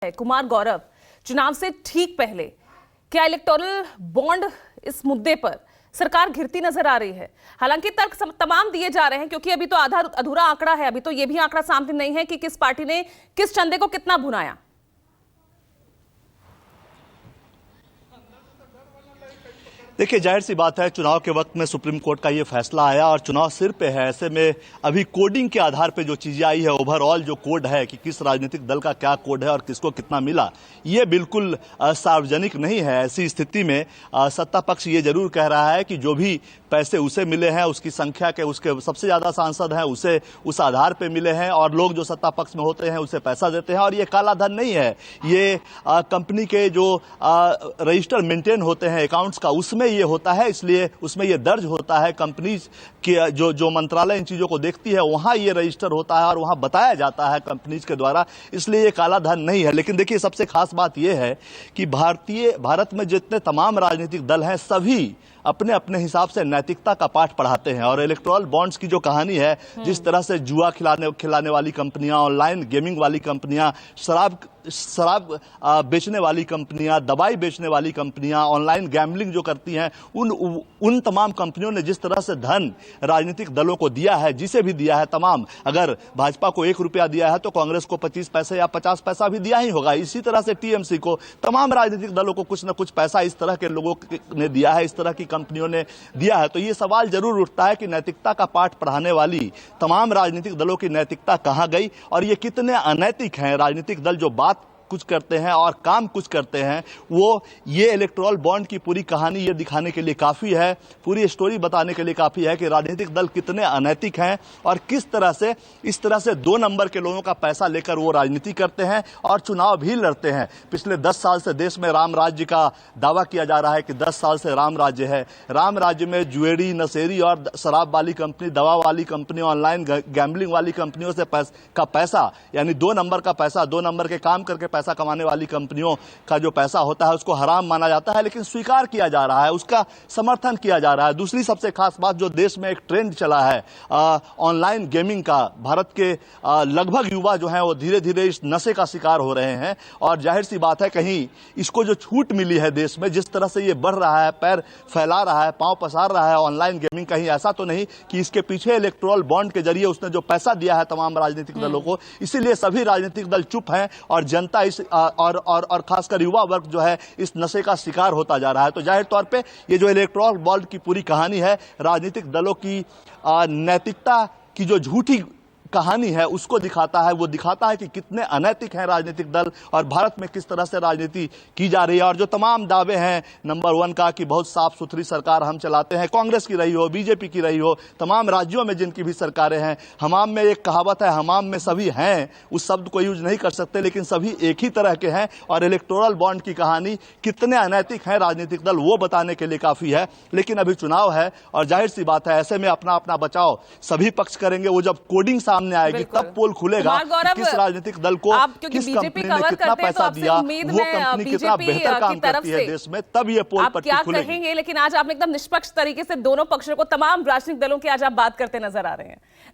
कुमार गौरव, चुनाव से ठीक पहले क्या इलेक्टोरल बॉन्ड इस मुद्दे पर सरकार घिरती नजर आ रही है? हालांकि तर्क तमाम दिए जा रहे हैं क्योंकि अभी तो आधा अधूरा आंकड़ा है, अभी तो यह भी आंकड़ा सामने नहीं है कि किस पार्टी ने किस चंदे को कितना भुनाया। देखिए, जाहिर सी बात है, चुनाव के वक्त में सुप्रीम कोर्ट का ये फैसला आया और चुनाव सिर पे है। ऐसे में अभी कोडिंग के आधार पे जो चीजें आई है, ओवरऑल जो कोड है कि किस राजनीतिक दल का क्या कोड है और किसको कितना मिला, ये बिल्कुल सार्वजनिक नहीं है। ऐसी स्थिति में सत्ता पक्ष ये जरूर कह रहा है कि जो भी पैसे उसे मिले हैं, उसकी संख्या के उसके सबसे ज्यादा सांसद हैं, उसे उस आधार पे मिले हैं और लोग जो सत्ता पक्ष में होते हैं उसे पैसा देते हैं। और ये काला धन नहीं है, ये कंपनी के जो रजिस्टर मेंटेन होते हैं अकाउंट्स का, उसमें ये होता है, इसलिए उसमें ये दर्ज होता है। कंपनीज के जो मंत्रालय इन चीजों को देखती है, वहां ये रजिस्टर होता है और वहां बताया जाता है कंपनीज के द्वारा, इसलिए ये काला धन नहीं है। लेकिन देखिए, सबसे खास बात यह है कि भारत में जितने तमाम राजनीतिक दल हैं, सभी अपने अपने हिसाब से नैतिकता का पाठ पढ़ाते हैं। और इलेक्टोरल बॉन्ड्स की जो कहानी है, जिस तरह से जुआ खिलाने वाली कंपनियां, ऑनलाइन गेमिंग वाली कंपनियां, शराब बेचने वाली कंपनियां, दवाई बेचने वाली कंपनियां, ऑनलाइन गैम्बलिंग जो करती हैं, उन तमाम कंपनियों ने जिस तरह से धन राजनीतिक दलों को दिया है, जिसे भी दिया है तमाम, अगर भाजपा को 1 रुपया दिया है तो कांग्रेस को 25 पैसे या 50 पैसा भी दिया ही होगा। इसी तरह से टीएमसी को, तमाम राजनीतिक दलों को कुछ न कुछ पैसा इस तरह के लोगों ने दिया है, इस तरह की कंपनियों ने दिया है। तो ये सवाल जरूर उठता है कि नैतिकता का पाठ पढ़ाने वाली तमाम राजनीतिक दलों की नैतिकता कहां गई और ये कितने अनैतिक हैं। राजनीतिक दल जो बात कुछ करते हैं और काम कुछ करते हैं, वो ये इलेक्टोरल बॉन्ड की पूरी कहानी ये दिखाने के लिए काफी है, पूरी स्टोरी बताने के लिए काफी है कि राजनीतिक दल कितने अनैतिक हैं और किस तरह से इस तरह से 2 नंबर के लोगों का पैसा लेकर वो राजनीति करते हैं और चुनाव भी लड़ते हैं। पिछले 10 साल से देश में राम राज्य का दावा किया जा रहा है कि 10 साल से राम राज्य है। राम राज्य में जुएरी, नशेरी और शराब वाली कंपनी, दवा वाली कंपनी, ऑनलाइन गैम्बलिंग वाली कंपनियों से का पैसा, यानी 2 नंबर का पैसा, 2 नंबर के काम करके पैसा कमाने वाली कंपनियों का जो पैसा होता है, उसको हराम माना जाता है, लेकिन स्वीकार किया जा रहा है, उसका समर्थन किया जा रहा है। दूसरी सबसे खास बात, जो देश में एक ट्रेंड चला है ऑनलाइन गेमिंग का, भारत के लगभग युवा जो हैं वो धीरे धीरे इस नशे का शिकार हो रहे हैं। और जाहिर सी बात है, कहीं इसको जो छूट मिली है देश में, जिस तरह से ये बढ़ रहा है, पैर फैला रहा है, पांव पसार रहा है ऑनलाइन गेमिंग, कहीं ऐसा तो नहीं कि इसके पीछे इलेक्टोरल बॉन्ड के जरिए उसने जो पैसा दिया है तमाम राजनीतिक दलों को, इसीलिए सभी राजनीतिक दल चुप हैं और जनता इस और खासकर युवा वर्ग जो है इस नशे का शिकार होता जा रहा है। तो जाहिर तौर पे ये जो इलेक्टोरल बॉन्ड की पूरी कहानी है, राजनीतिक दलों की नैतिकता की जो झूठी कहानी है, उसको दिखाता है। वो दिखाता है कि कितने अनैतिक हैं राजनीतिक दल और भारत में किस तरह से राजनीति की जा रही है। और जो तमाम दावे हैं नंबर 1 का कि बहुत साफ सुथरी सरकार हम चलाते हैं, कांग्रेस की रही हो, बीजेपी की रही हो, तमाम राज्यों में जिनकी भी सरकारें हैं, हमाम में एक कहावत है, हमाम में सभी हैं, उस शब्द को यूज नहीं कर सकते, लेकिन सभी एक ही तरह के हैं। और इलेक्टोरल बॉन्ड की कहानी कितने अनैतिक हैं राजनीतिक दल, वो बताने के लिए काफी है। लेकिन अभी चुनाव है और जाहिर सी बात है, ऐसे में अपना अपना बचाव सभी पक्ष करेंगे। वो जब कोडिंग सामने आएगी तब पोल खुलेगा कि किस राजनीतिक दल को किस कंपनी ने कितना पैसा दिया, वो कंपनी कितना बेहतर काम करती है देश में, तब ये पोल पट्टी खुलेगी। कहेंगे, लेकिन आज आपने एकदम निष्पक्ष तरीके से दोनों पक्षों को, तमाम राजनीतिक दलों की आज आप बात करते नजर आ रहे हैं।